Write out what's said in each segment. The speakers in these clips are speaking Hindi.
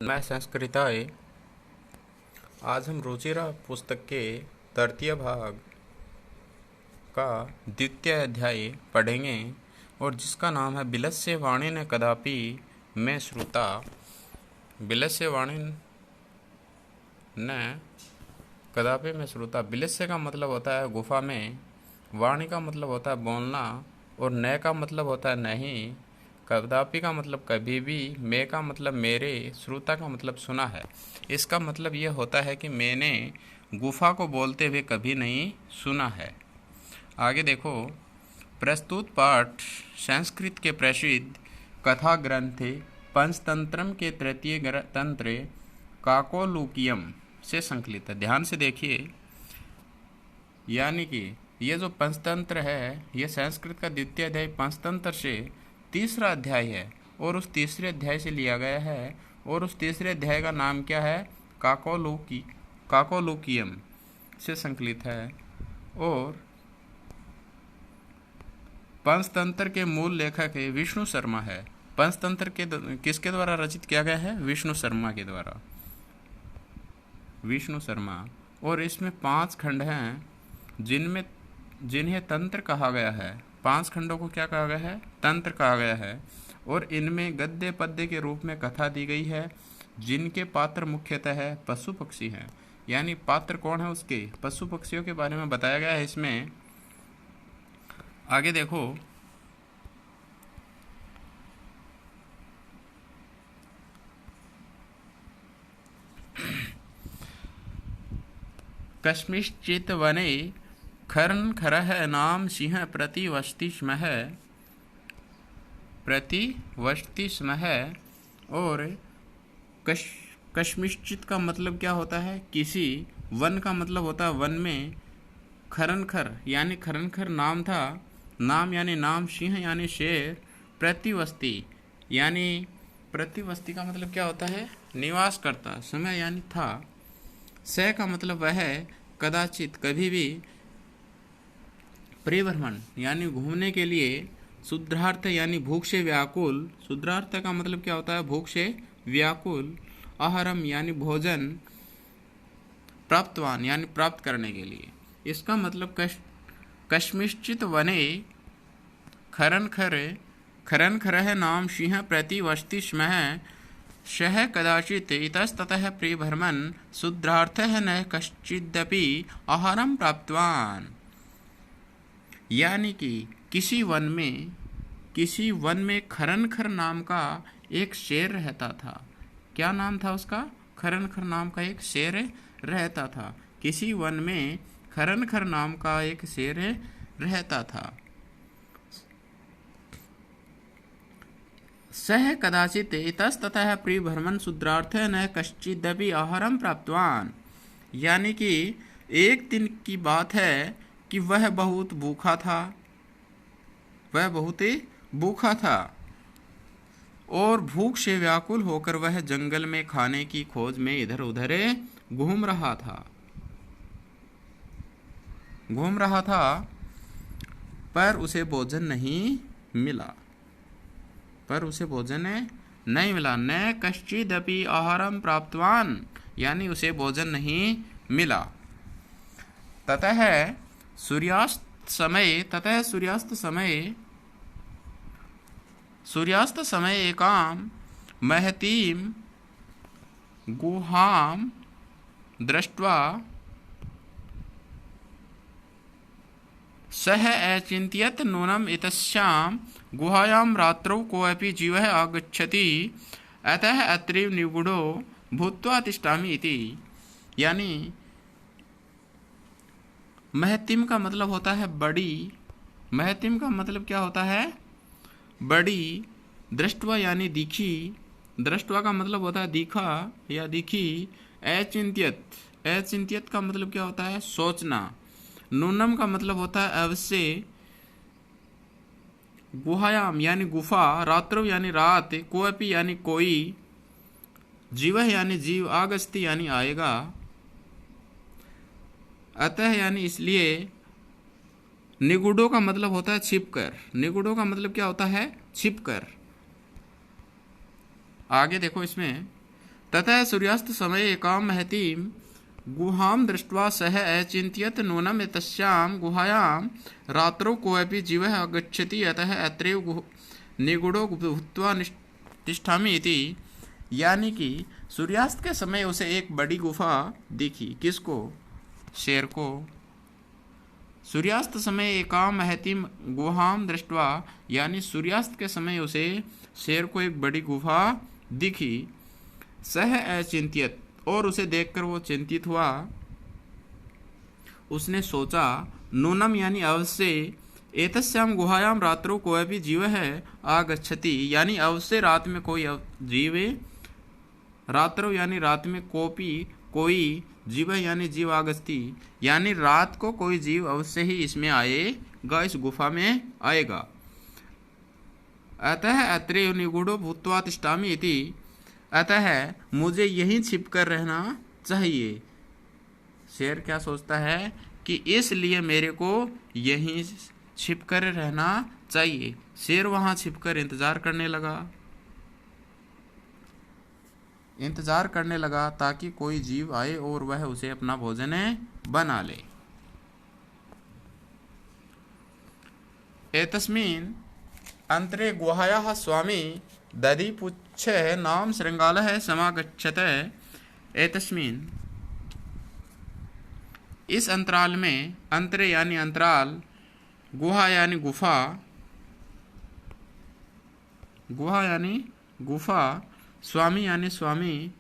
मैं संस्कृताय। आज हम रुचिरा पुस्तक के तृतीय भाग का द्वितीय अध्याय पढ़ेंगे और जिसका नाम है बिलस्य वाणी ने कदापि मैं श्रुता। बिलस्य वाणी ने कदापि मैं श्रुता। बिलस्य का मतलब होता है गुफा में, वाणी का मतलब होता है बोलना और न का मतलब होता है नहीं, कदापि का मतलब कभी भी, मैं का मतलब मेरे, श्रुता का मतलब सुना है। इसका मतलब यह होता है कि मैंने गुफा को बोलते हुए कभी नहीं सुना है। आगे देखो, प्रस्तुत पाठ संस्कृत के प्रसिद्ध कथा ग्रंथ पंचतंत्रम के तृतीय तंत्र काकोलुकियम से संकलित है। ध्यान से देखिए, यानी कि ये जो पंचतंत्र है ये संस्कृत का द्वितीय अध्याय पंचतंत्र से तीसरा अध्याय है और उस तीसरे अध्याय से लिया गया है। और उस तीसरे अध्याय का नाम क्या है? काकोलुकियम से संकलित है। और पंचतंत्र के मूल लेखक है विष्णु शर्मा है। पंचतंत्र के किसके द्वारा रचित किया गया है? विष्णु शर्मा के द्वारा, विष्णु शर्मा। और इसमें 5 खंड हैं जिन्हें तंत्र कहा गया है। 5 खंडों को क्या कहा गया है? तंत्र कहा गया है। और इनमें गद्य पद्य के रूप में कथा दी गई है, जिनके पात्र मुख्यतः पशु पक्षी हैं। यानी पात्र कौन है उसके? पशु पक्षियों के बारे में बताया गया है इसमें। आगे देखो, कस्मिंश्चित् वने खरः नाम सिंह प्रतिवसति स्म है। और कस्मिंश्चित् का मतलब क्या होता है? किसी। वन का मतलब होता है वन में। खरनखर यानी खरनखर नाम था, नाम यानी नाम, सिंह यानी शेर, प्रतिवस्ती यानी प्रतिवस्ती का मतलब क्या होता है? निवास करता, समय यानी था। स का मतलब वह है, कदाचित कभी भी, परिभ्रमण यानी घूमने के लिए, शुद्धार्थ यानी भूख से व्याकुल, शुद्धार्थ का मतलब क्या होता है? भूख से व्याकुल, आहारम यानी भोजन, प्राप्तवान यानी प्राप्त करने के लिए। इसका मतलब कस्मिंश्चित् वने खरनखरः नाम सिंह प्रतिवसति स्म सः कदाचित् इतस्ततः परिभ्रमन् शुद्धार्थः न कश्चिदपि आहारं प्राप्तवान्। यानी कि किसी वन में खरनखर नाम का एक शेर रहता था। क्या नाम था उसका? खरनखर नाम का एक शेर रहता था। किसी वन में खरनखर नाम का एक शेर रहता था। सह कदाचित इतस्ततः परिभ्रमन् शुद्धार्थः न कश्चिदपि आहारं प्राप्तवान्। यानी कि एक दिन की बात है कि वह बहुत ही भूखा था और भूख से व्याकुल होकर वह जंगल में खाने की खोज में इधर उधर घूम रहा था, पर उसे भोजन नहीं मिला। न कश्चिदपि आहारं प्राप्तवान यानी उसे भोजन नहीं मिला। ततः सूर्यास्त समय एकां महतीं गुहां दृष्ट्वा सः अचिन्तयत् नूनम् एतस्यां गुहायां रात्रौ कोऽपि जीवः आगच्छति, अतः अत्रैव निगूढो भूत्वा तिष्ठामि इति। यानी महतिम का मतलब होता है बड़ी। महतिम का मतलब क्या होता है? बड़ी। दृष्टवा यानी दिखी। दृष्टवा का मतलब होता है दिखा या दिखी। अचिंत्यत का मतलब क्या होता है? सोचना। नूनम का मतलब होता है अवश्य। गुहायाम यानी गुफा, रात्रो यानी रात, कोअपि यानी कोई, जीव यानी जीव, आगस्ति यानी आएगा, अतः यानी इसलिए, निगूढ़ो का मतलब होता है छिपकर। निगूढ़ो का मतलब क्या होता है? छिपकर। आगे देखो इसमें, ततः सूर्यास्त समय एकां महतीं गुहां दृष्ट्वा सः अचिन्तयत् नूनम् एतस्यां गुहायां रात्रौ कोऽपि जीवः आगच्छति, अतः अत्रैव निगूढ़ो भूत्वा तिष्ठामि इति। यानी कि सूर्यास्त के समय उसे एक बड़ी गुफा दिखी। किसको? शेर को। सूर्यास्त समय एकां महतीं गुहां दृष्ट्वा, यानी सूर्यास्त के समय उसे शेर को एक बड़ी गुफा दिखी। सह अचिंत्यत, और उसे देखकर वो चिंतित हुआ। उसने सोचा नूनम यानी अवश्य, एतस्याम गुहायाम रात्रो कोई भी जीव है आगच्छति, यानी अवश्य रात में कोई जीव, रात्रो यानी रात में कोई जीव यानी जीव आगच्छति, यानी रात को कोई जीव अवश्य ही इसमें आएगा, इस गुफा में आएगा। अतः अत्रे निगूढ़ो भूत्वा तिष्ठामि इति, अतः मुझे यहीं छिप कर रहना चाहिए। शेर क्या सोचता है कि इसलिए मेरे को यहीं छिप कर रहना चाहिए। शेर वहां छिपकर इंतजार करने लगा ताकि कोई जीव आए और वह उसे अपना भोजन बना ले। एतस्मिन् अंतरे गुहायाः स्वामी दधिपुच्छः नाम शृंगालः समागच्छत। एतस्मिन्, इस अंतराल में, अंतरे यानी अंतराल, गुहा यानी गुफा, गुहा यानी गुफा, स्वामी यानी स्वामी,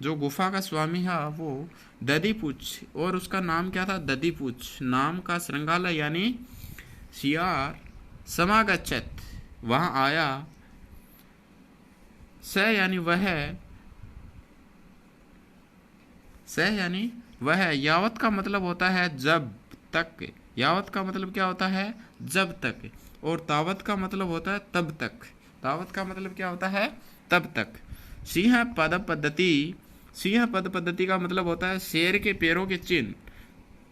जो गुफा का स्वामी है वो दधिपुच्छ, और उसका नाम क्या था? दधिपुच्छ नाम का श्रृंगाल यानी सियार, समागच्छत वहां आया। स यानी वह, स यानी वह, यावत का मतलब होता है जब तक, यावत का मतलब क्या होता है? जब तक, और तावत का मतलब होता है तब तक। तावत का मतलब क्या होता है? तब तक। सिंह पद पद्धति, सिंह पद पद्धति का मतलब होता है शेर के पैरों के चिन्ह।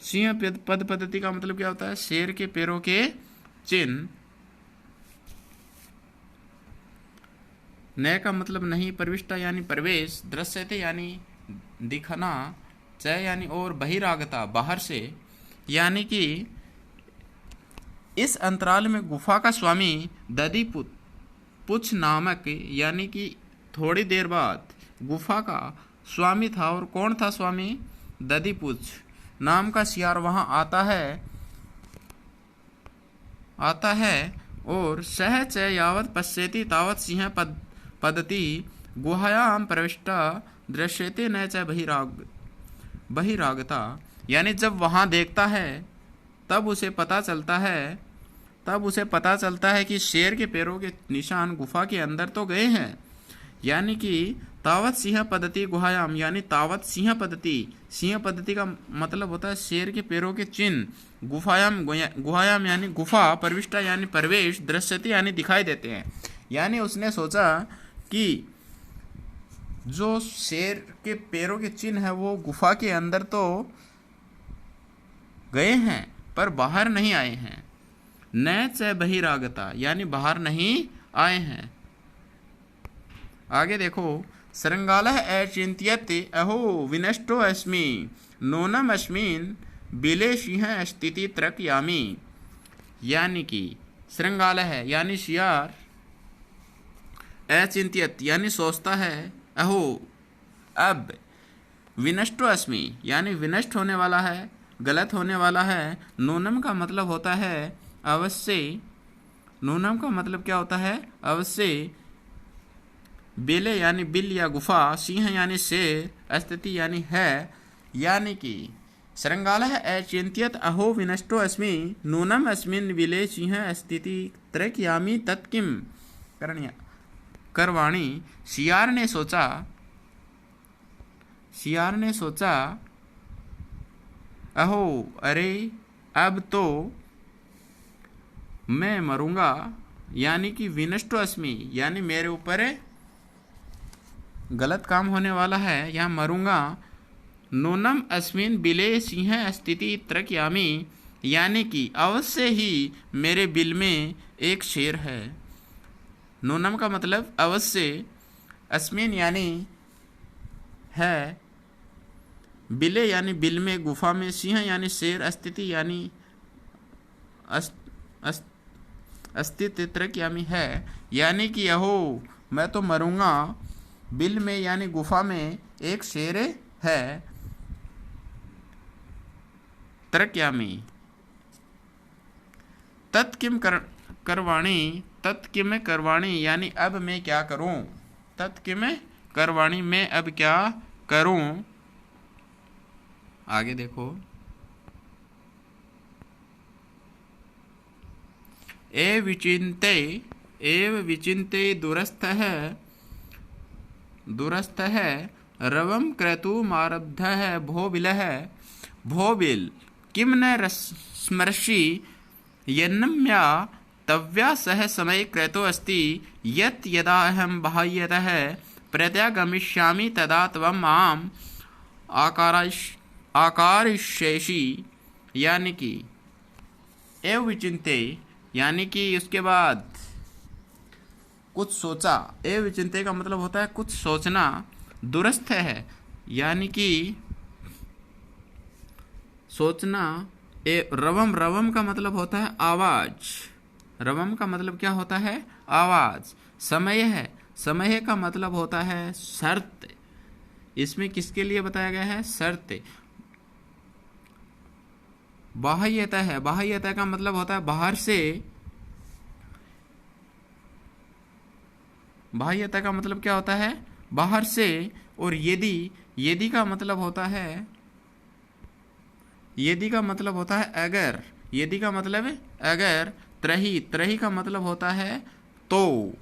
सिंह पद पद्धति का मतलब क्या होता है? शेर के पैरों के चिन्ह। नय का मतलब नहीं, प्रविष्टा यानी प्रवेश, दृश्यते यानी दिखना, च यानी और, बहिरागता बाहर से, यानी कि इस अंतराल में गुफा का स्वामी दधिपुच्छ नामक, यानी कि थोड़ी देर बाद गुफा का स्वामी था। और कौन था स्वामी? दधिपुच्छ नाम का सियार वहां आता है और सह च यावत पश्यति तावत सिंह पद्धति गुहायाम प्रविष्टा दृश्यते न च बहिरागता, यानी जब वहां देखता है तब उसे पता चलता है कि शेर के पैरों के निशान गुफा के अंदर तो गए हैं। यानी कि तावत सिंह पद्धति गुहायाम, यानी तावत सिंह पद्धति का मतलब होता है शेर के पैरों के चिन्ह। गुहायाम यानी गुफा, प्रविष्टा यानी प्रवेश, दृश्यते यानी दिखाई देते हैं। यानी उसने सोचा कि जो शेर के पैरों के चिन्ह है वो गुफा के अंदर तो गए हैं पर बाहर नहीं आए हैं। न च बहिरागता, यानी बाहर नहीं आए हैं। आगे देखो, श्रृंगालः अचिंत्यत अहो विनष्टो अस्मि नूनम अस्मिन् बिले सिंह स्थिति त्रक्यामि। यानी कि श्रृंगालः यानी सियार, अचिंत्यत यानी सोचता है, अहो अब, विनष्टो अस्मि यानी विनष्ट होने वाला है, गलत होने वाला है। नूनम का मतलब होता है अवश्य, नूनम का मतलब क्या होता है? अवश्य। बेले यानी बिल या गुफा, सिंह यानी शेर, स्थिति यानी है। यानी कि श्रृंगालः अचिंत्यत अहो विनष्टो अस्मि नूनम अस्मिन् बिले सिंह स्थिति त्रक्यामि तत्किं करवाणी। सियार ने सोचा अहो अरे अब तो मैं मरूंगा, यानी कि विनष्टो अस्मि यानी मेरे ऊपर गलत काम होने वाला है या मरूंगा। नूनम अस्मिन् बिले सिंह स्थिति त्रक्यामि, यानी कि अवश्य ही मेरे बिल में एक शेर है। नूनम का मतलब अवश्य, अस्मिन यानी है, बिले यानी बिल में, गुफा में, सिंह यानी शेर, अस्तित्व यानी अस्तित्व यानी है, यानी कि यहो मैं तो मरूंगा, बिल में यानी गुफा में एक शेर है, त्रक्यामी। तत्किम करवाणी, तत्किम करवाणी यानी अब मैं क्या करूं, तत्किम करवाणी मैं अब क्या करूं। आगे देखो, एव विचिन्ते दुरस्थ है रवम क्रतुमारब्ध है भो बिल किम न स्मर्षि यन्नम्या तव्या सह समय क्रतो अस्ति यत् यदा अहं बाह्यतः प्रत्यागमिष्यामि तदा त्वं माम आकारिष्यसि, यानी कि एव विचिन्ते यानी कि उसके बाद कुछ सोचा, एव विचिन्ते का मतलब होता है कुछ सोचना, दुरस्थ है यानी कि सोचना, रवम का मतलब होता है आवाज, रवम का मतलब क्या होता है आवाज। समय है, समय का मतलब होता है शर्त, इसमें किसके लिए बताया गया है शर्त। बाह्यता है, बाह्यता का मतलब होता है बाहर से, बाह्यता का मतलब क्या होता है बाहर से। और यदि का मतलब होता है, यदि का मतलब होता है अगर, यदि का मतलब है अगर, त्रही का मतलब होता है तो,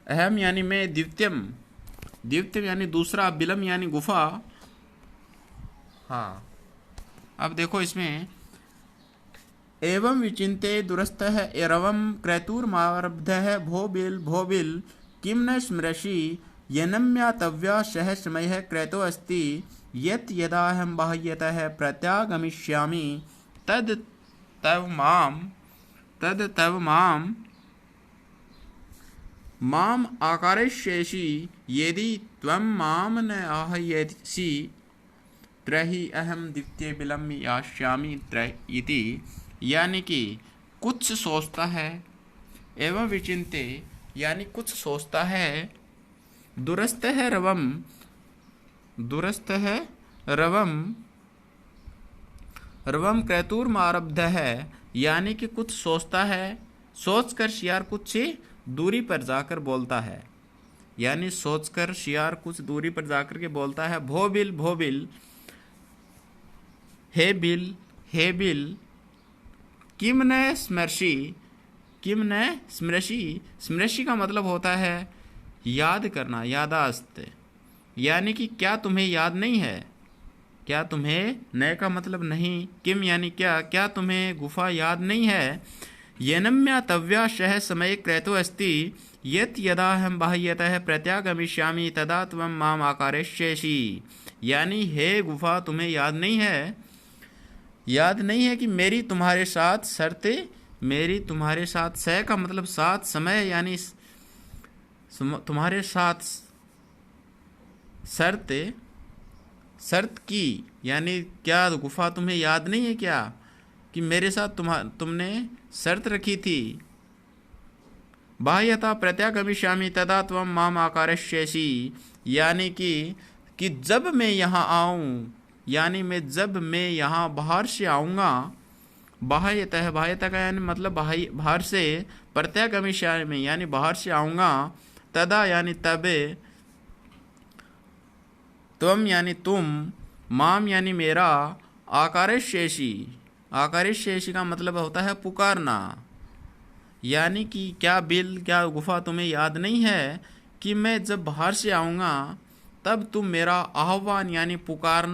अहम यानी मैं, द्वितीयम यानी दूसरा, बिलम यानी गुफा। हाँ, अब देखो इसमें एवं विचिन्ते दुरस्थ है एरवम क्रतुर्मारब्ध है भो बिल किम न स्मृषि यनम्यातव्या सह समय क्रतो अस्ति यत् यदाहं बाह्यतः प्रत्यागमिष्यामि तद तव माम आकारिष्यसि यदि त्वं माम न आह्वयसि त्रहि अहम द्वितीय बिलम यास्यामि इति, यानी कि कुछ सोचता है, एवं विचिन्ते यानी कुछ सोचता है, दुरस्थ है रवम क्रतुर्मारब्ध है, यानी कि कुछ सोचता है, सोचकर शियार कुछ दूरी पर जाकर बोलता है, यानी सोचकर शियार कुछ दूरी पर जाकर के बोलता है। भो बिल हे बिल किम न स्मृषि का मतलब होता है याद करना, यादाश्त, यानी कि क्या तुम्हें याद नहीं है, क्या तुम्हें, न का मतलब नहीं, किम यानी क्या तुम्हें गुफा याद नहीं है। येनम्या तव्या शह समय क्रतो अस्ति यत् यदा हम बाह्यतः प्रत्यागमिष्यामि तदा त्वं माम आकारिष्यसि, यानी हे गुफा तुम्हें याद नहीं है कि मेरी तुम्हारे साथ शर्तें, मेरी तुम्हारे साथ, सह का मतलब साथ, समय यानी तुम्हारे साथ शर्त की, यानी क्या गुफा तुम्हें याद नहीं है क्या कि मेरे साथ तुमने शर्त रखी थी। बाह्यता प्रत्यागमिष्यामि तदा त्वं माम आकारिष्यसि, यानी कि जब मैं यहाँ आऊँ, यानी जब मैं यहाँ बाहर से आऊँगा, बाह्यतः का यानी मतलब बाहर से, प्रत्यागमिष्यामि यानी बाहर से आऊँगा, तदा यानी तबे, त्वम यानी तुम, माम यानी मेरा, आकारिष्यसि का मतलब होता है पुकारना, यानी कि क्या गुफा तुम्हें याद नहीं है कि मैं जब बाहर से आऊँगा तब तुम मेरा आह्वान यानी पुकार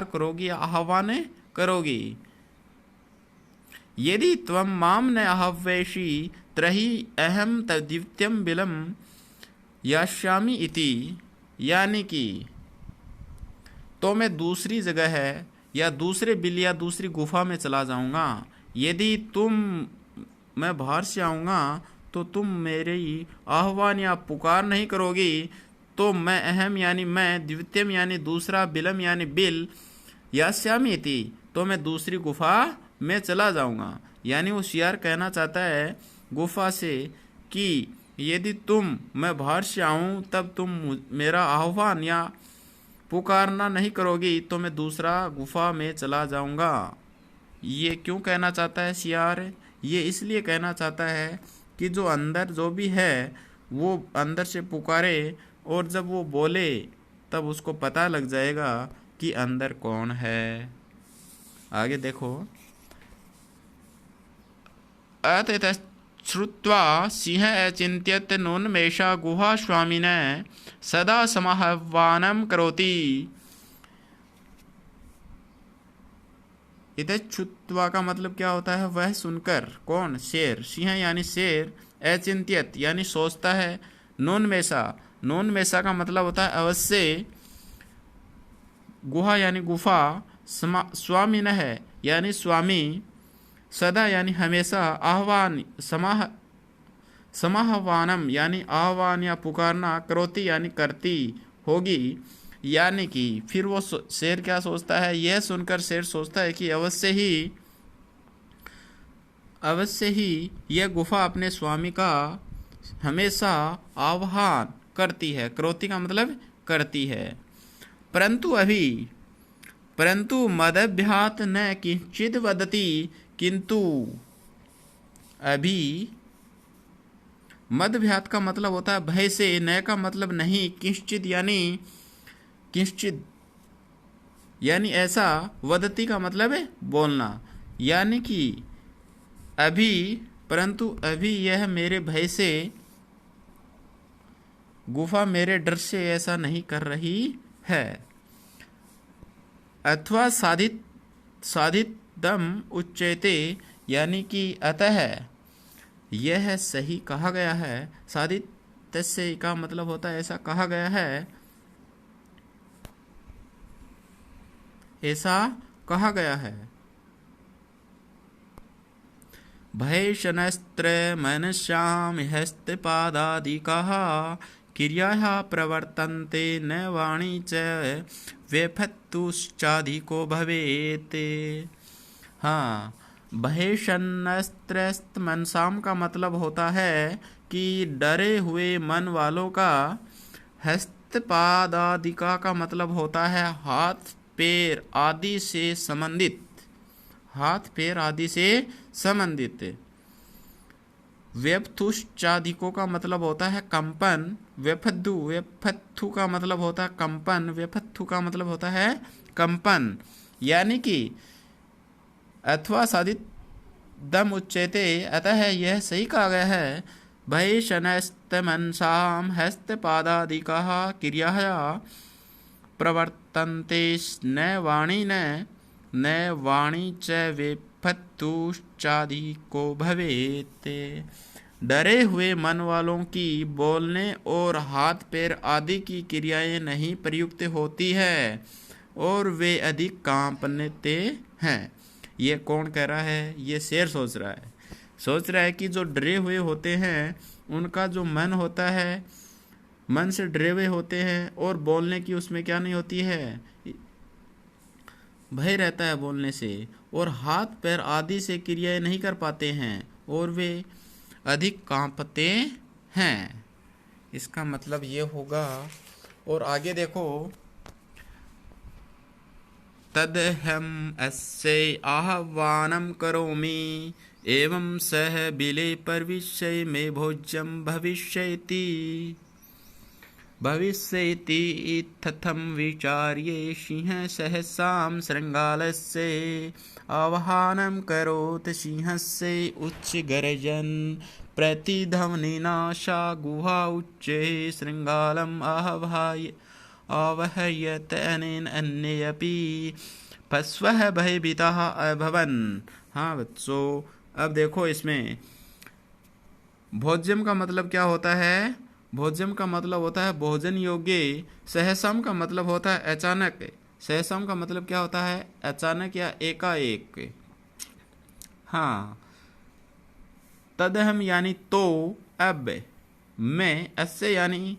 करोगी, आह्वान करोगी। यदि त्वं माम न आह्वयसि त्रहि अहम तद्वितीयं बिलम यास्यामि इति, यानी कि तो मैं दूसरी जगह है या दूसरे बिल या दूसरी गुफा में चला जाऊंगा। यदि मैं बाहर से आऊँगा तो तुम मेरी आह्वान या पुकार नहीं करोगी, तो मैं अहम यानी मैं, द्वितीयम यानी दूसरा, बिलम यानी बिल, यास्यामी थी, तो मैं दूसरी गुफा में चला जाऊंगा। यानी वो शियार कहना चाहता है गुफा से कि यदि मैं बाहर से आऊं तब तुम मेरा आह्वान या पुकारना नहीं करोगी, तो मैं दूसरा गुफा में चला जाऊंगा। ये क्यों कहना चाहता है शियार? ये इसलिए कहना चाहता है कि जो अंदर जो भी है वो अंदर से पुकारे, और जब वो बोले तब उसको पता लग जाएगा कि अंदर कौन है। आगे देखो, अतः श्रुत्वा सिंह अचिन्त्यत नून्मेषा गुहा स्वामिनः सदा समाह्वानं करोति। इधर छुत्वा का मतलब क्या होता है? वह सुनकर। कौन? शेर। सिंह यानी शेर, अचिन्त्यत यानी सोचता है, नून्मेषा का मतलब होता है अवश्य, गुहा यानी गुफा, स्वामिनः यानी स्वामी, सदा यानी हमेशा, आह्वान समाह्वानम यानी आह्वान या पुकारना, करोति यानी करती होगी। यानी कि फिर वो शेर क्या सोचता है? यह सुनकर शेर सोचता है कि अवश्य ही यह गुफा अपने स्वामी का हमेशा आह्वान करती है। करोति का मतलब करती है। परंतु मदभ्यात न किंचित वदति, किंतु अभी, मदभ्यात का मतलब होता है भय से, न का मतलब नहीं, किंचित यानी ऐसा, वदति का मतलब है बोलना। यानी कि परंतु अभी यह मेरे भय से, गुफा मेरे डर से ऐसा नहीं कर रही है। अथवा साधित दम उच्चैते, यानी कि अतः यह सही कहा गया है। साधित तस्य का मतलब होता है ऐसा कहा गया है, ऐसा कहा गया है। भयशनस्त्र मनश्याम हस्तपादादिकाः क्रियाः प्रवर्तन्ते न वाणी च व्यफत्तुश्चाधिको भवेत्। हाँ, भयशनस्त्र मनसाम का मतलब होता है कि डरे हुए मन वालों का, हस्तपादादिका का मतलब होता है हाथ पैर आदि से संबंधित, हाथ पैर आदि से संबंधित। व्यपथुश्चाधिको का मतलब होता है कंपन। व्यपथु का मतलब होता है कंपन, व्यपथु का मतलब होता है कंपन। यानी कि अथवा साधित दम उच्चैते, अतः यह सही कहा गया है, भयशनस्तमनसाम हस्तपादादिकाः क्रियाः प्रवर्तन्ते न वाणी च विपत्तुश्चाधिको भवेत्। डरे हुए मन वालों की बोलने और हाथ पैर आदि की क्रियाएं नहीं प्रयुक्त होती है और वे अधिक कांपते हैं। ये कौन कह रहा है? ये शेर सोच रहा है कि जो डरे हुए होते हैं उनका जो मन होता है, मन से डरे हुए होते हैं और बोलने की उसमें क्या नहीं होती है, भय रहता है बोलने से, और हाथ पैर आदि से क्रियाएं नहीं कर पाते हैं और वे अधिक कांपते हैं। इसका मतलब ये होगा। और आगे देखो, तदहम अस्य आह्वानं करोमि एवं सह बिले परविश्य में भोज्यं भविष्यति तथम विचार्ये सिंह सहसां शृंगालस्य आह्वानं करोत् सिंहस्य उच्चगर्जन प्रतिध्वनिनाशा गुहा उच्चे शृंगालम् आवहयत अनेन अन्येऽपि पशवः भयभीताः अभवन्। हाँ बच्चों, अब देखो इसमें भोज्यम का मतलब क्या होता है? भोज्यम का मतलब होता है भोजन योग्य। सहसम का मतलब होता है अचानक। सहसम का मतलब क्या होता है? अचानक या एकाएक। हाँ, तदहम यानी तो, अब मैं अस्य यानी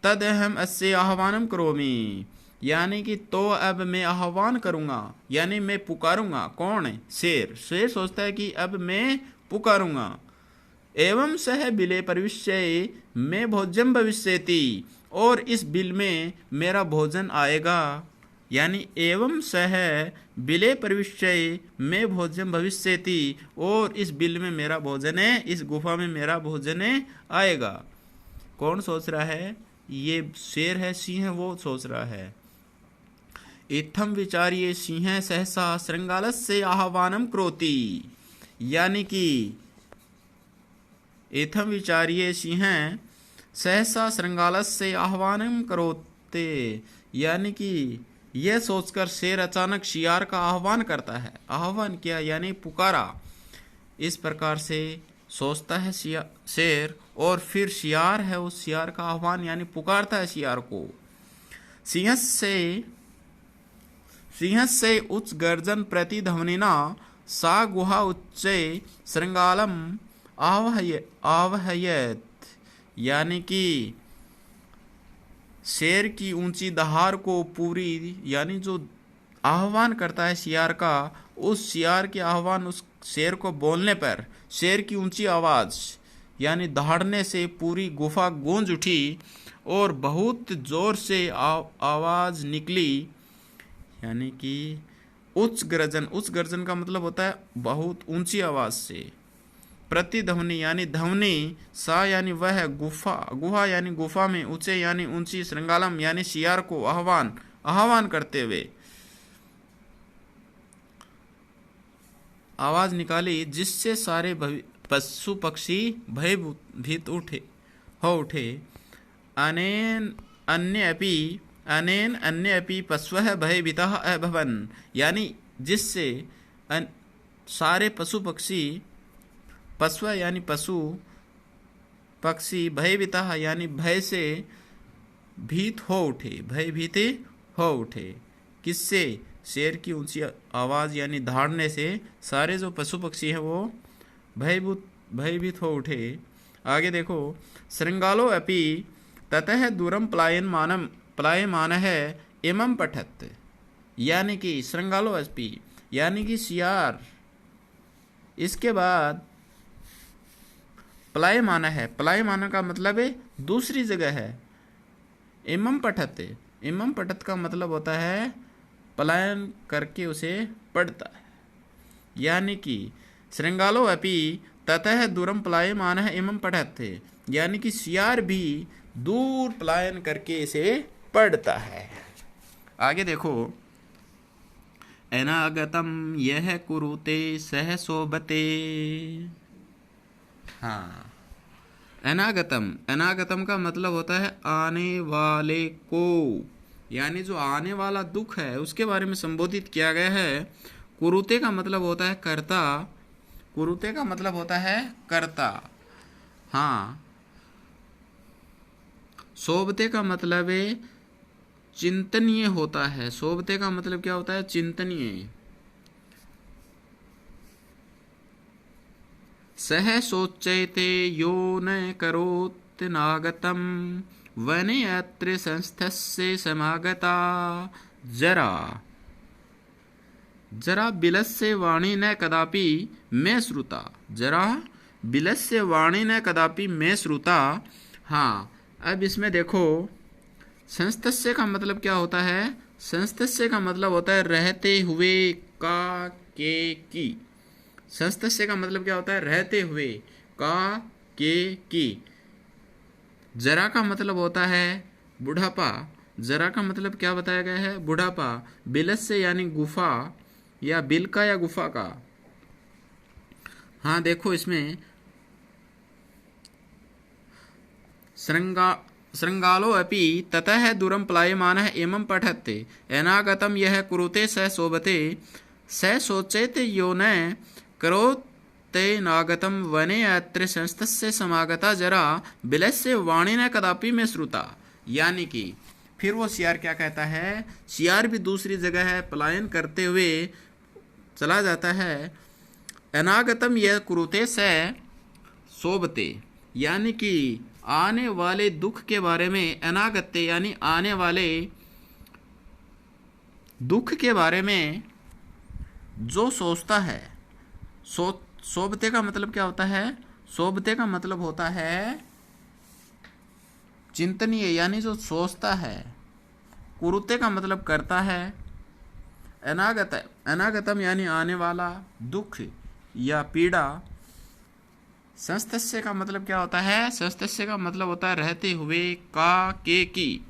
तद अहम अस्य आह्वानम करोमि, यानी कि तो अब मैं आह्वान करूँगा, यानी मैं पुकारूंगा। कौन है? शेर। शेर सोचता है कि अब मैं पुकारूंगा। एवं सह बिले प्रविश्य मैं भोज्यम भविष्यति, और इस बिल में मेरा भोजन आएगा। यानी एवं सह बिले प्रविश्य मैं भोज्यम भविष्यति, और इस बिल में मेरा भोजन है, इस गुफा में मेरा भोजन आएगा। कौन सोच रहा है? ये शेर है, सिंह है, वो सोच रहा है। इत्थम विचार्य सिंह सहसा श्रृंगालस्य आह्वानम करोति, यानी कि इत्थम विचार्य सिंह सहसा श्रृंगालस्य आह्वानम करोते, यानी कि यह सोचकर शेर अचानक शियार का आह्वान करता है। आह्वान किया यानी पुकारा। इस प्रकार से सोचता है शेर, और फिर शियार है, उस शियार का आह्वान यानी पुकारता है शियार को। सिंह से उच्च गर्जन प्रतिध्वनिना सा गुहा उच्चे श्रृंगालम आवहयत, यानी कि शेर की ऊंची दहाड़ को पूरी, यानी जो आह्वान करता है शियार का, उस शियार के आह्वान, उस शेर को बोलने पर शेर की ऊंची आवाज यानी दहाड़ने से पूरी गुफा गूंज उठी और बहुत जोर से आवाज निकली, यानी कि उच्च गर्जन। उच्च गर्जन का मतलब होता है बहुत ऊंची आवाज से। प्रतिध्वनि यानी ध्वनि, सा यानी वह, गुहा यानी गुफा में, ऊंचे यानी ऊंची, श्रृंगालम यानी शियार को आह्वान करते हुए आवाज निकाली, जिससे सारे पशु पक्षी भयभीत हो उठे। अनेन अन्य अपि पशवः भयभीताः अभवन्, यानी जिससे सारे पशु पक्षी, पशु यानी पशु पक्षी, भयभीताः यानी भय से भीत हो उठे, भयभीत हो उठे। किससे? शेर की ऊंची आवाज यानी दहाड़ने से सारे जो पशु पक्षी हैं वो भयभीत हो उठे। आगे देखो, श्रृंगालो अपि ततः दूरम पलायमानः इमं पठत्, यानी कि श्रृंगालो अपि यानी कि शियार इसके बाद पलायमान है। पलायमान का मतलब है दूसरी जगह है। इमं पठत का मतलब होता है पलायन करके उसे पढ़ता है, यानी कि श्रृंगालो अपि ततः दूरम पलायमान है इमं पठत, यानी कि शियार भी दूर पलायन करके इसे पढ़ता है। आगे देखो, अनागतम यह कुरुते सह सोबते। हाँ, अनागतम का मतलब होता है आने वाले को, यानी जो आने वाला दुख है उसके बारे में संबोधित किया गया है। कुरुते का मतलब होता है कर्ता, कुरुते का मतलब होता है कर्ता। हाँ, सोबते का मतलब है चिंतनीय होता है। सोबते का मतलब क्या होता है? चिंतनीय। सह सोचैते यो न करोत् नागतम वने अत्र संस्थस्य समागता जरा बिलस्य वाणी न कदापि मैं श्रुता। जरा बिलस्य वाणी न कदापि मैं श्रुता। हाँ, अब इसमें देखो, संस्थस्य का मतलब क्या होता है? संस्थस्य का मतलब होता है रहते हुए का के की। संस्थस्य का मतलब क्या होता है? रहते हुए का के की। जरा का मतलब होता है बुढ़ापा। जरा का मतलब क्या बताया गया है? बुढ़ापा। बिलस्य यानी गुफा या बिल का या गुफा का। हाँ देखो, इसमें श्रृंगालो अपि ततः दूरम पलायमानः एवं पठते अनागतम यह कुरुते स शोभते स सोचेते यो न करोते नागतम वने अत्र संस्थस्य समागता जरा बिलस्य वाणी न कदापि में श्रुता। यानी कि फिर वो शियार क्या कहता है? शियार भी दूसरी जगह है, पलायन करते हुए चला जाता है। अनागतम यह कुरुते स शोभते, यानी कि आने वाले दुख के बारे में, अनागत्य यानी आने वाले दुख के बारे में जो सोचता है। सोबते का मतलब क्या होता है? सोबते का मतलब होता है चिंतनीय, यानी जो सोचता है। कुरुते का मतलब करता है। अनागतम यानी आने वाला दुख या पीड़ा। संस्तस्य का मतलब क्या होता है? संस्तस्य का मतलब होता है रहते हुए, का, के, की।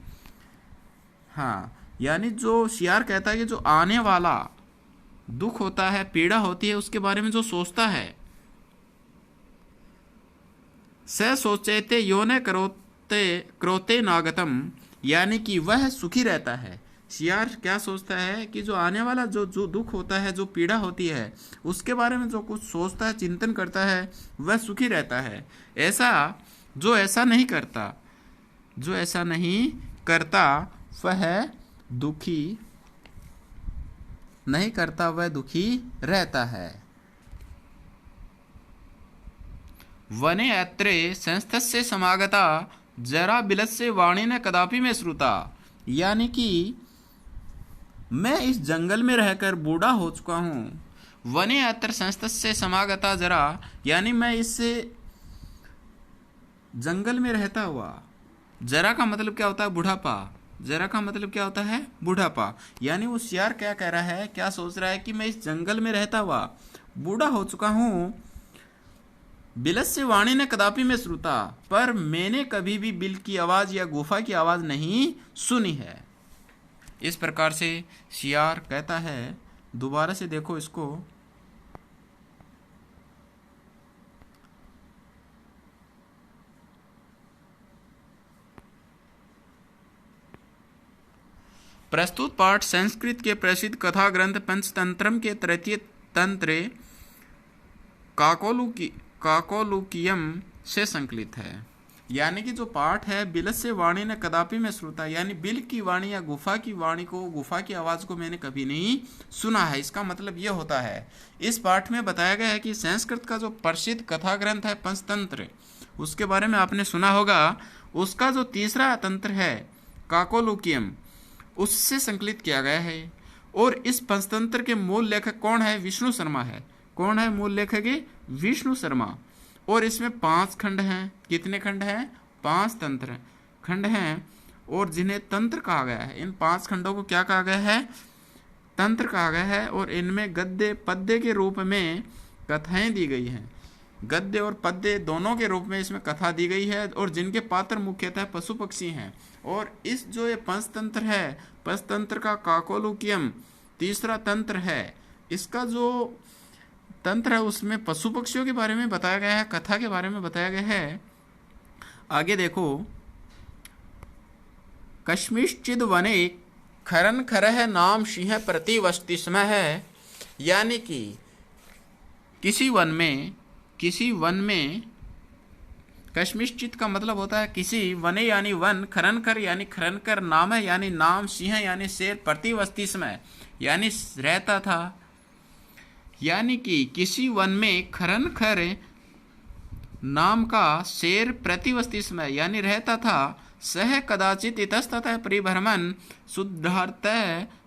हाँ, यानी जो सियार कहता है कि जो आने वाला दुख होता है, पीड़ा होती है, उसके बारे में जो सोचता है। स सोचेते यो न करोते क्रोते नागतम, यानी कि वह सुखी रहता है। सियार क्या सोचता है कि जो आने वाला जो दुख होता है, जो पीड़ा होती है, उसके बारे में जो कुछ सोचता है, चिंतन करता है, वह सुखी रहता है। जो ऐसा नहीं करता वह दुखी नहीं करता, वह दुखी रहता है। वने अत्रे संस्थस्य समागता जरा बिलस्य वाणी न कदापि में श्रुता, यानी कि मैं इस जंगल में रहकर बूढ़ा हो चुका हूँ। वने अत्र संस्थस्य समागता जरा, यानी मैं इस जंगल में रहता हुआ। जरा का मतलब क्या होता है? बुढ़ापा। जरा का मतलब क्या होता है? बुढ़ापा। यानी वो सियार क्या कह रहा है, क्या सोच रहा है कि मैं इस जंगल में रहता हुआ बूढ़ा हो चुका हूँ। बिलस्य वाणी ने कदापि में श्रुता, पर मैंने कभी भी बिल की आवाज या गुफा की आवाज नहीं सुनी है। इस प्रकार से सियार कहता है। दोबारा से देखो इसको। प्रस्तुत पाठ संस्कृत के प्रसिद्ध कथा ग्रंथ पंचतंत्रम के तृतीय तंत्र काकोलुकियम से संकलित है। यानी कि जो पाठ है, बिलस्य वाणी ने कदापि में श्रुता, यानी बिल की वाणी या गुफा की वाणी को, गुफा की आवाज को मैंने कभी नहीं सुना है। इसका मतलब यह होता है, इस पाठ में बताया गया है कि संस्कृत का जो प्रसिद्ध कथा ग्रंथ है पंचतंत्र, उसके बारे में आपने सुना होगा। उसका जो तीसरा तंत्र है काकोलुकियम, उससे संकलित किया गया है। और इस पंचतंत्र के मूल लेखक कौन है? विष्णु शर्मा है। कौन है मूल लेखक? विष्णु शर्मा। और इसमें 5 खंड हैं। कितने खंड हैं? 5 तंत्र खंड हैं। और जिन्हें तंत्र कहा गया है, इन 5 खंडों को क्या कहा गया है? तंत्र कहा गया है। और इनमें गद्य पद्य के रूप में कथाएं दी गई हैं। गद्य और पद्य दोनों के रूप में इसमें कथा दी गई है, और जिनके पात्र मुख्यतः पशु पक्षी हैं। और इस जो ये पंचतंत्र है, पंचतंत्र का काकोलुकियम तीसरा तंत्र है। इसका जो तंत्र है उसमें पशु पक्षियों के बारे में बताया गया है, कथा के बारे में बताया गया है। आगे देखो। कश्मीश्चिद वने खरन खरह नाम सिंह प्रति वस्तिस्म है, यानी कि किसी वन में कश्मीश्चित का मतलब होता है किसी वने यानी वन, खरनकर यानी खरनकर, नाम है यानी नाम, सिंह यानी शेर, प्रतिवस्तिस्म यानी रहता था। यानी कि किसी वन में खरनखर नाम का शेर प्रतिवस्तिस्म यानी रहता था। सह कदाचित इतस्ततः परिभ्रमण शुद्धार्थ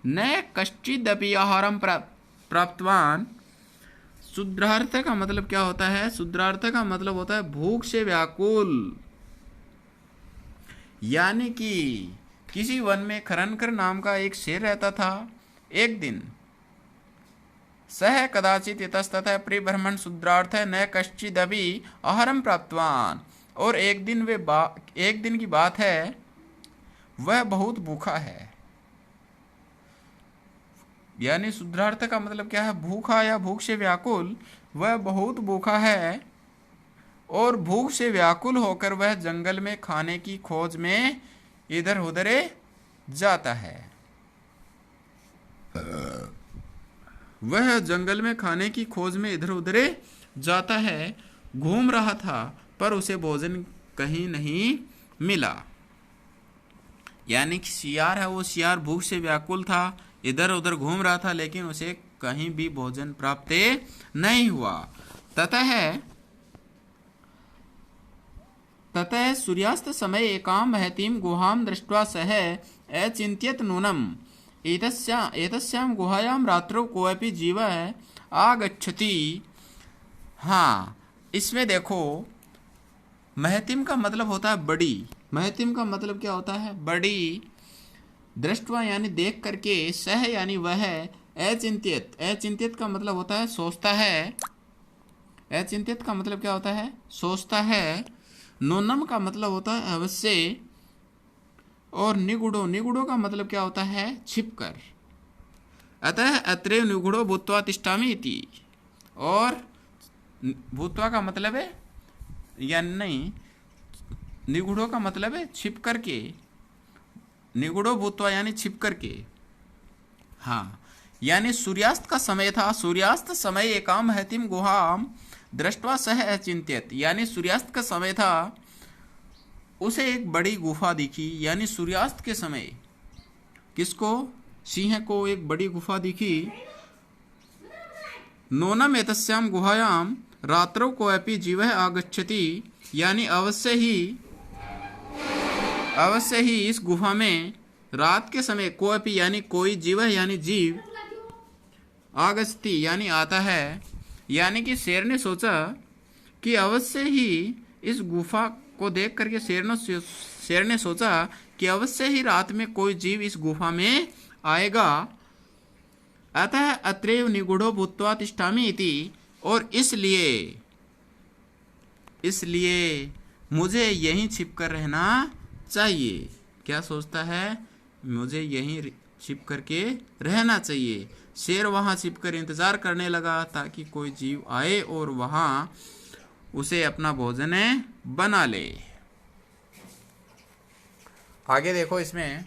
न कश्चिदपि आहारम प्राप्तवान। शुद्धार्थ का मतलब क्या होता है? शुद्धार्थ का मतलब होता है भूख से व्याकुल। यानी कि किसी वन में खरनकर नाम का एक शेर रहता था। एक दिन सह कदाचित इतस्ततः परिभ्रमण शुद्धार्थ न कश्चिदपि आहारम प्राप्तवान, और एक दिन की बात है, वह बहुत भूखा है। यानी शुद्धार्थ का मतलब क्या है? भूखा या भूख से व्याकुल। वह बहुत भूखा है और भूख से व्याकुल होकर वह जंगल में खाने की खोज में इधर उधर जाता है। वह जंगल में खाने की खोज में इधर उधर जाता है, घूम रहा था, पर उसे भोजन कहीं नहीं मिला। यानी कि सियार है, वो सियार भूख से व्याकुल था, इधर उधर घूम रहा था, लेकिन उसे कहीं भी भोजन प्राप्त नहीं हुआ। ततः ततः सूर्यास्त समय एकां महतीं गुहां दृष्ट्वा सः अचिन्तयत् नूनम् एतस्यां गुहायां रात्रौ कोऽपि जीवः आगच्छति। हाँ, इसमें देखो, महतीम का मतलब होता है बड़ी। महतीम का मतलब क्या होता है? बड़ी। दृष्टवा यानी देख करके, सह यानी वह, अचिंत्यत, अचिंत्यत का मतलब होता है सोचता है। अचिंत्यत का मतलब क्या होता है? सोचता है। नूनम का मतलब होता है अवश्य। और निगुड़ो, निगुड़ो का मतलब क्या होता है? छिपकर। अतः अत्रैव निगुड़ो भूत्वा तिष्ठामि इति। और भूत्वा का मतलब है या नहीं, निगुड़ो का मतलब है छिप करके। निगुड़ो भूत्वा यानी छिप करके। हाँ, यानी सूर्यास्त का समय था। सूर्यास्त समय एकाम महतीम गुहाम दृष्टवा सह अचिंत्यत, यानी सूर्यास्त का समय था, उसे एक बड़ी गुफा दिखी। यानी सूर्यास्त के समय किसको? सिंह को एक बड़ी गुफा दिखी। नूनम एतस्याम गुहायाम रात्रौ कोऽपि जीवः आगच्छति, यानी अवश्य ही इस गुफा में रात के समय कोऽपि यानी कोई जीव यानी जीव आगच्छति यानी आता है। यानी कि शेर ने सोचा कि अवश्य ही इस गुफा को देख करके शेर ने सोचा कि अवश्य ही रात में कोई जीव इस गुफा में आएगा। अतः अत्रैव निगूढ़ो भूत्वा तिष्ठामि इति, और इसलिए मुझे यहीं छिपकर रहना चाहिए। क्या सोचता है? मुझे यहीं छिप करके रहना चाहिए। शेर वहां छिपकर इंतजार करने लगा ताकि कोई जीव आए और वहां उसे अपना भोजन बना ले। आगे देखो, इसमें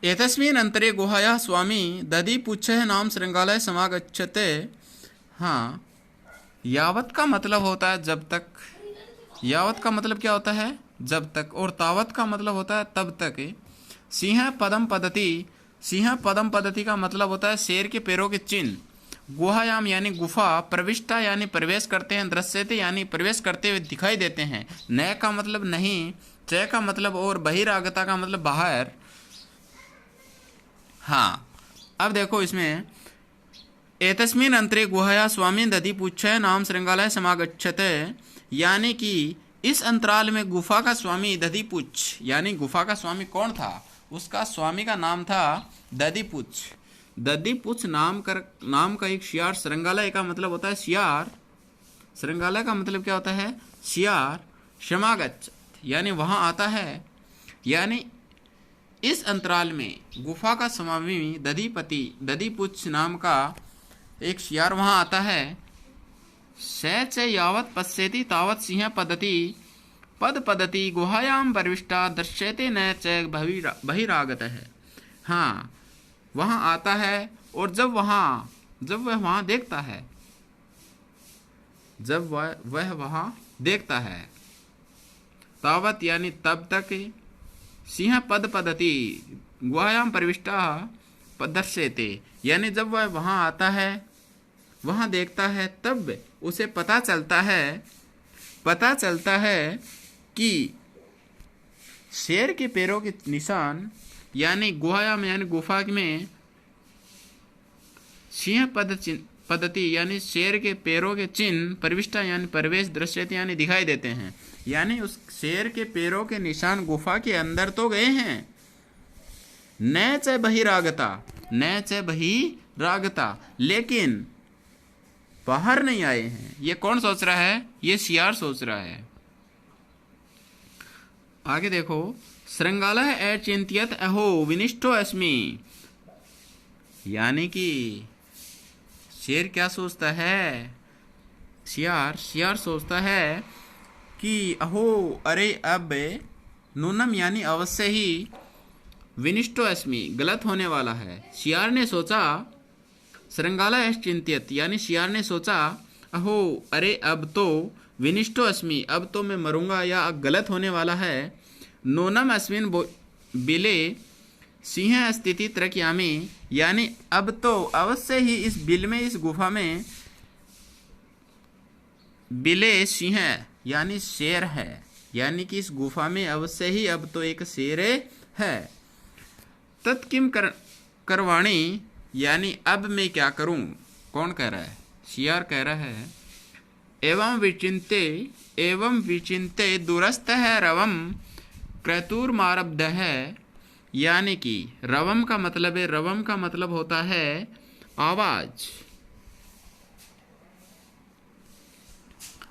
एतस्मिन् अंतरे गुहायाः स्वामी दधिपुच्छः नाम श्रृंगालय समागच्छते। हाँ, यावत का मतलब होता है जब तक। यावत का मतलब क्या होता है? जब तक। और तावत का मतलब होता है तब तक। सिंह पदम पद्धति, सिंह पदम पद्धति का मतलब होता है शेर के पैरों के चिन्ह। गुहायाम यानी गुफा, प्रविष्टा यानी प्रवेश करते हैं, दृश्यते यानी प्रवेश करते हुए दिखाई देते हैं। न का मतलब नहीं, च का मतलब और, बहिरागता का मतलब बाहर। हाँ, अब देखो इसमें एतस्मिन् अंतरे गुहाया स्वामी दधिपुच्छः नाम श्रृंगालय समागच्छते, यानी कि इस अंतराल में गुफा का स्वामी दधिपुच्छ, यानी गुफा का स्वामी कौन था? उसका स्वामी का नाम था दधिपुच्छ। दधिपुच्छ नाम का एक शियार। श्रृंगालय का मतलब होता है शियार। श्रृंगालय का मतलब क्या होता है? शियार। समागच्छ यानी वहां आता है। यानी इस अंतराल में गुफा का स्वामी दधिपुच्छ नाम का एक शियार वहां आता है। स च यावत् पश्यति तावत् सिंह पद्धति गुहायां प्रविष्टा दृश्यते न च बहिरागतः। हाँ, वहां आता है और जब वह वहां देखता है, जब वह वहां देखता है, तावत यानी तब तक, सिंह पद्धति गुहायां प्रविष्टा दृश्यते यानी जब वह वहां आता है, वहां देखता है, तब उसे पता चलता है कि शेर के पैरों के निशान, यानी गुहायाम यानी गुफा में सिंह पद्धति यानी शेर के पैरों के चिन्ह, प्रविष्टा यानी प्रवेश, दृश्यते यानी दिखाई देते हैं। यानी उस शेर के पैरों के निशान गुफा के अंदर तो गए हैं। न च बहिरागता, लेकिन बाहर नहीं आए हैं। ये कौन सोच रहा है? ये शियार सोच रहा है। आगे देखो, श्रृंगालः अचिंत्यत अहो विनिष्टो अस्मि, यानी कि शेर क्या सोचता है? शियार सोचता है कि अहो, अरे अब, नूनम यानी अवश्य ही, विनिष्टो अस्मि गलत होने वाला है। शियार ने सोचा, श्रृंगालः चिंत्यत यानी शियार ने सोचा, अहो अरे अब तो, विनिष्टो अस्मि अब तो मैं मरूंगा या गलत होने वाला है। नूनम अस्मिन बिले सिंह स्थिति त्रक्यामी, यानी अब तो अवश्य ही इस बिल में, इस गुफा में बिले सिंह यानी शेर है, यानी कि इस गुफा में अवश्य ही अब तो एक शेर है। तत्किम करवाणी, यानी अब मैं क्या करूं। कौन कह रहा है? सियार कह रहा है। एवं विचिंते दुरस्त है रवम क्रतुर्मारब्ध है, यानी कि रवम का मतलब है, रवम का मतलब होता है आवाज।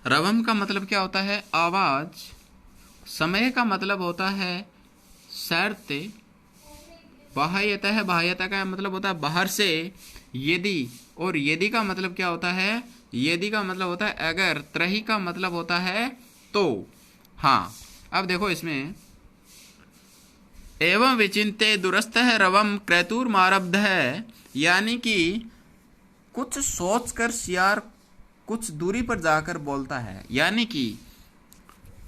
रवम का मतलब क्या होता है? आवाज। समय का मतलब होता है शर्त। बाह्यता है, बाह्यता का मतलब होता है बाहर से। यदि, और यदि का मतलब क्या होता है? यदि का मतलब होता है अगर। त्रही का मतलब होता है तो। हाँ, अब देखो इसमें एवं विचिंते दुरस्त है रवम क्रतुर्मारब्ध है, यानी कि कुछ सोचकर सियार कुछ दूरी पर जाकर बोलता है, यानी कि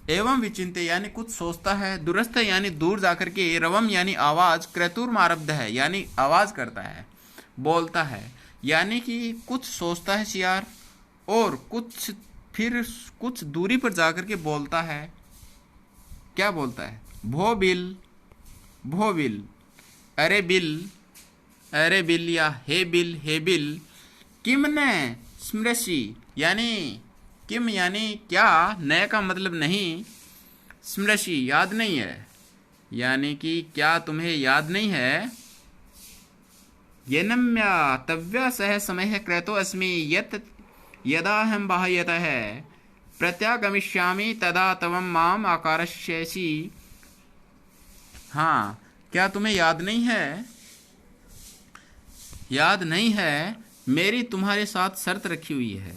एवं विचिंते यानी कुछ सोचता है, दुरस्त यानी दूर जाकर के, रवम यानी आवाज, क्रतुर्मारब्ध है यानी आवाज करता है, बोलता है, यानी कि कुछ सोचता है सियार और कुछ फिर कुछ दूरी पर जाकर के बोलता है। क्या बोलता है? भो बिल, भो बिल, अरे बिल, अरे बिल, या हे बिल, हे बिल, किम ने स्मृषि, यानी किम यानी क्या, नए का मतलब नहीं, स्मृषि याद नहीं है, यानी कि क्या तुम्हें याद नहीं है। येनम्या तव्या सह समय क्रतो अस्मि यत यदा हम बाह्यत है प्रत्यागमिष्यामि तदा तवम माम आकारस्यसि। हाँ, क्या तुम्हें याद नहीं है? याद नहीं है, मेरी तुम्हारे साथ शर्त रखी हुई है।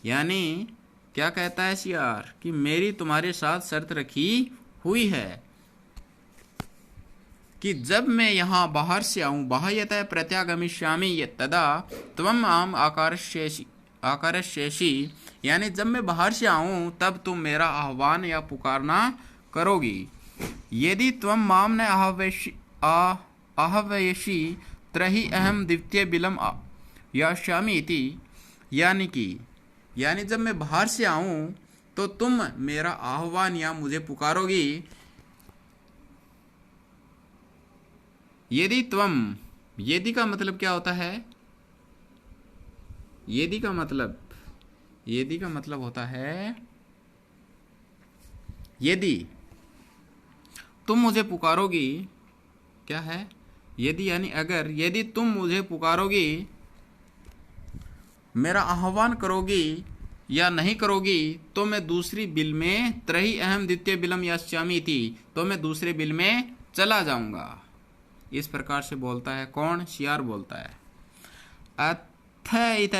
यानी क्या कहता है सियार कि मेरी तुम्हारे साथ शर्त रखी हुई है कि जब मैं यहाँ बाहर से आऊं, बाह्यतः प्रत्यागमिष्यामि तदा त्वम आम आकारस्यसि, यानी जब मैं बाहर से आऊं तब तुम मेरा आह्वान या पुकारना करोगी। यदि त्वम माम न आहवयसि त्रहि अहम द्वितीय बिलम यास्यामि इति, यानी कि यानी जब मैं बाहर से आऊं तो तुम मेरा आह्वान या मुझे पुकारोगी। यदि त्वम, यदि का मतलब क्या होता है? यदि का मतलब होता है यदि तुम मुझे पुकारोगी। क्या है? यदि यानी अगर, यदि तुम मुझे पुकारोगी, मेरा आह्वान करोगी या नहीं करोगी, तो मैं दूसरी बिल में त्रही अहम द्वितीय बिलम यास्यामि थी, तो मैं दूसरे बिल में चला जाऊंगा। इस प्रकार से बोलता है। कौन? सियार बोलता है। अथ इत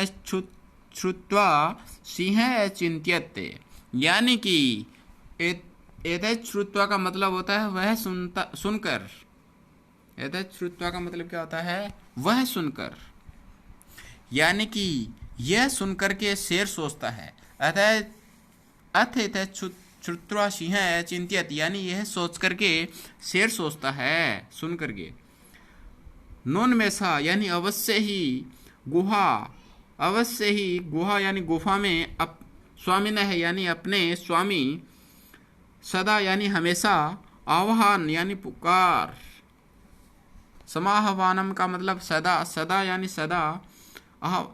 श्रुत्वा सिंह चिंत्यते, यानी कि एतत् श्रुत्वा का मतलब होता है वह सुनकर। एतत् श्रुत्वा का मतलब क्या होता है? वह सुनकर, यानी कि यह सुनकर के शेर सोचता है। अथ एतत् श्रुत्वा सिंह चिंत्यत, यानी यह सोच करके शेर सोचता है, सुन करके। नोन्मेषा यानी अवश्य ही, गुहा, अवश्य ही गुहा यानी गुफा में, स्वामी न है यानी अपने स्वामी, सदा यानी हमेशा, आह्वान यानी पुकार, समाहवानम का मतलब सदा, सदा यानी सदा,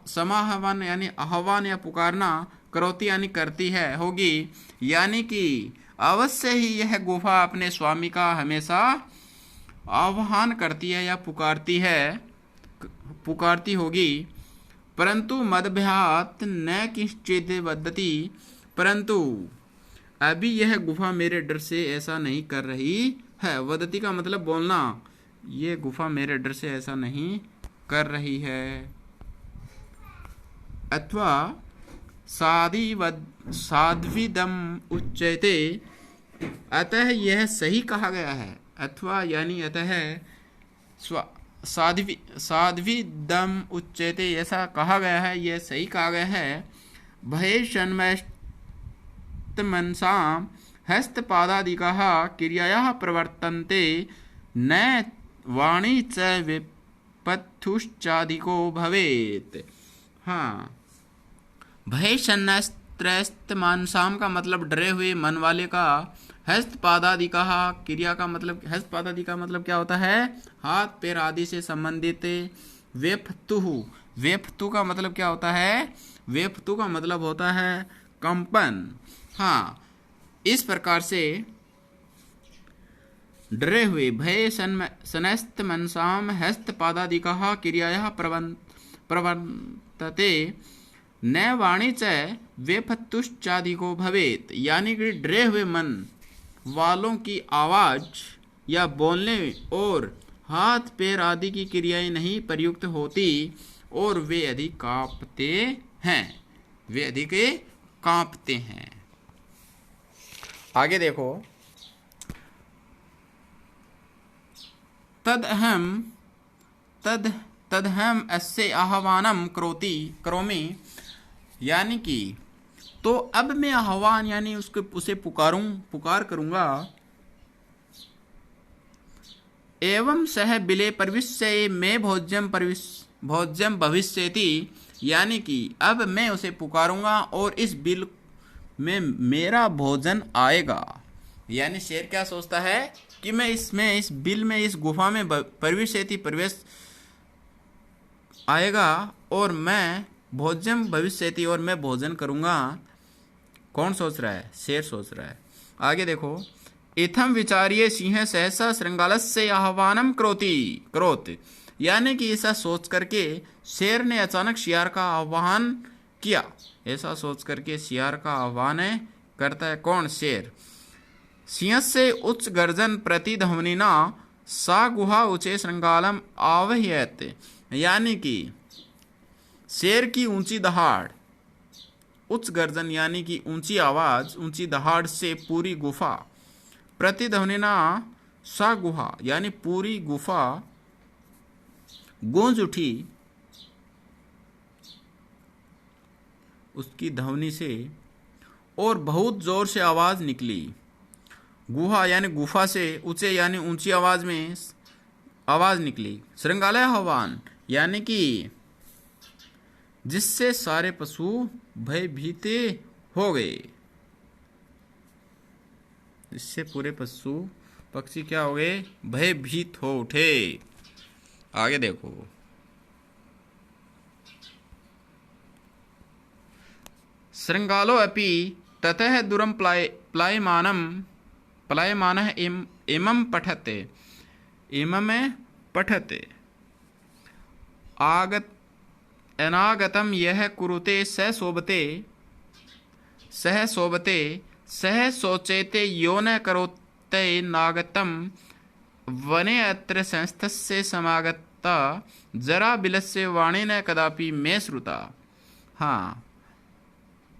समाहवान यानी आह्वान या पुकारना, करोती यानी करती है, होगी, यानी कि अवश्य ही यह गुफा अपने स्वामी का हमेशा आह्वान करती है या पुकारती होगी। परंतु मदभ्यात न किंचित वदति, परंतु अभी यह गुफा मेरे डर से ऐसा नहीं कर रही है। वदति का मतलब बोलना। ये गुफा मेरे डर से ऐसा नहीं कर रही है। अथवा साध्विदम उच्यते, अतः यह सही कहा गया है। अथवा यानी अतः साध्विदम उच्यते, ऐसा कहा गया है, यह सही कहा गया है। भय मनसाम हस्तपादादिकाः क्रियायाः प्रवर्तन्ते न वाणी च विपत्तुश्चाधिको भवेत्। हाँ, भय त्रस्त मानसाम का मतलब डरे हुए मन वाले का, हस्तपादादि का क्रिया का मतलब, हस्तपादादि का मतलब क्या होता है, हाथ पैर आदि से संबंधित। वेपतु, वेपतु का मतलब क्या होता है, वेपतु का मतलब होता है कंपन। हाँ, इस प्रकार से डरे हुए भय सनस्त मनसाम हस्तपादादि का क्रियाया प्रवर्तते न वाणी च वेपत्तुश्चाधिको भवेत, यानी कि डरे हुए मन वालों की आवाज या बोलने और हाथ पैर आदि की क्रियाएं नहीं प्रयुक्त होती और वे अधिक कांपते हैं, वे अधिक कांपते हैं। आगे देखो, तदहम अस्य आह्वानम करोमि, यानी कि तो अब मैं आह्वान यानी उसे पुकार करूंगा। एवं सह बिले प्रविश्य में भोज्यम भविष्यति, यानी कि अब मैं उसे पुकारूंगा और इस बिल में मेरा भोजन आएगा। यानी शेर क्या सोचता है कि मैं इस बिल में, इस गुफा में प्रवेश आएगा और मैं भोज्यम भविष्यति, और मैं भोजन करूंगा। कौन सोच रहा है, शेर सोच रहा है। आगे देखो, इथम विचार्य सिंह सहसा श्रृंगालस्य आह्वानम करोत, यानी कि ऐसा सोच करके शेर ने अचानक शियार का आह्वान किया। ऐसा सोच करके शियार का आह्वान करता है कौन, शेर। सिंह से उच्च गर्जन प्रतिध्वनिना सा गुहा उचे श्रृंगालम आवह्यत, यानी कि शेर की ऊंची दहाड़, उच्च गर्जन यानी कि ऊंची आवाज, ऊंची दहाड़ से पूरी गुफा, प्रतिध्वनिना सा गुहा यानी पूरी गुफा गूंज उठी उसकी ध्वनि से, और बहुत जोर से आवाज निकली। गुहा यानी गुफा से, ऊंचे यानी ऊंची आवाज में आवाज निकली। श्रृंगालय आह्वान यानी कि जिससे सारे पशु भयभीत हो गए, इससे पूरे पशु पक्षी क्या हो गए, भयभीत हो उठे। आगे देखो, श्रृंगालो अपि ततः दूरम प्लायमानः इमं पठते अनागतम यह कुरुते सह शोभते सह सोचेते यो न करोते नागतम वने अत्र संस्थस्य समागता जरा बिलस्य वाणी न कदापि में श्रुता। हाँ,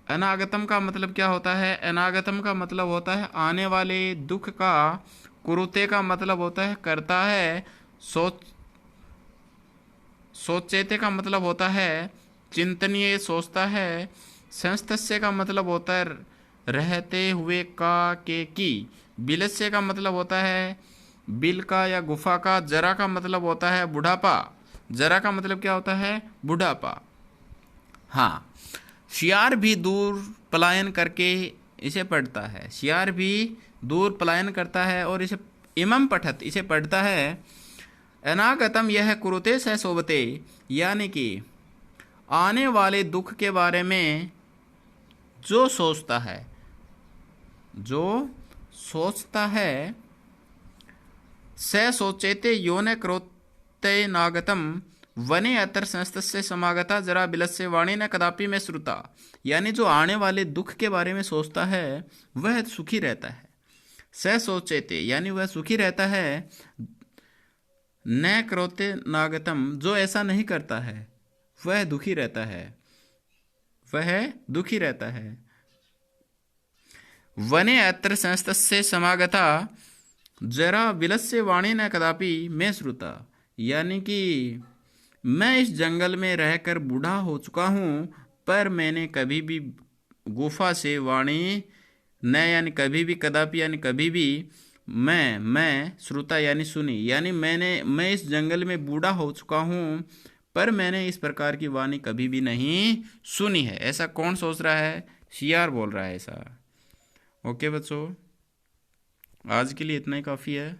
अनागतम का मतलब क्या होता है, अनागतम का मतलब होता है आने वाले दुख का, कुरुते का मतलब होता है करता है, सोचेते का मतलब होता है चिंतनीय, सोचता है। संस्तस्य का मतलब होता है रहते हुए का, के की। बिलस्य का मतलब होता है बिल का या गुफा का। जरा का मतलब होता है बुढ़ापा, जरा का मतलब क्या होता है, बुढ़ापा। हाँ, शियार भी दूर पलायन करके इसे पढ़ता है, शियार भी दूर पलायन करता है और इसे इमम पठत, इसे पढ़ता है। अनागतम यह कुरुते सह शोभते, यानी कि आने वाले दुख के बारे में जो सोचता है, जो सोचता है, स सोचेते यो न क्रोते नागतम वने अतर संस्तस्य समागता जरा बिलस्य वाणी न कदापि में श्रुता, यानी जो आने वाले दुख के बारे में सोचता है वह सुखी रहता है। स सोचेते यानी वह सुखी रहता है, न क्रोते नागतम जो ऐसा नहीं करता है वह दुखी रहता है, वह दुखी रहता है। वने अत्र संस्तस्य समागता जरा विलस्य वाणी न कदापि में श्रुता, यानी कि मैं इस जंगल में रहकर बूढ़ा हो चुका हूँ, पर मैंने कभी भी गुफा से वाणी न यानी कभी भी, कदापि यानी कभी भी मैं श्रुता यानी सुनी, यानी मैं इस जंगल में बूढ़ा हो चुका हूँ, पर मैंने इस प्रकार की वाणी कभी भी नहीं सुनी है। ऐसा कौन सोच रहा है? शियार बोल रहा है ऐसा। ओके बच्चों, आज के लिए इतना ही काफ़ी है।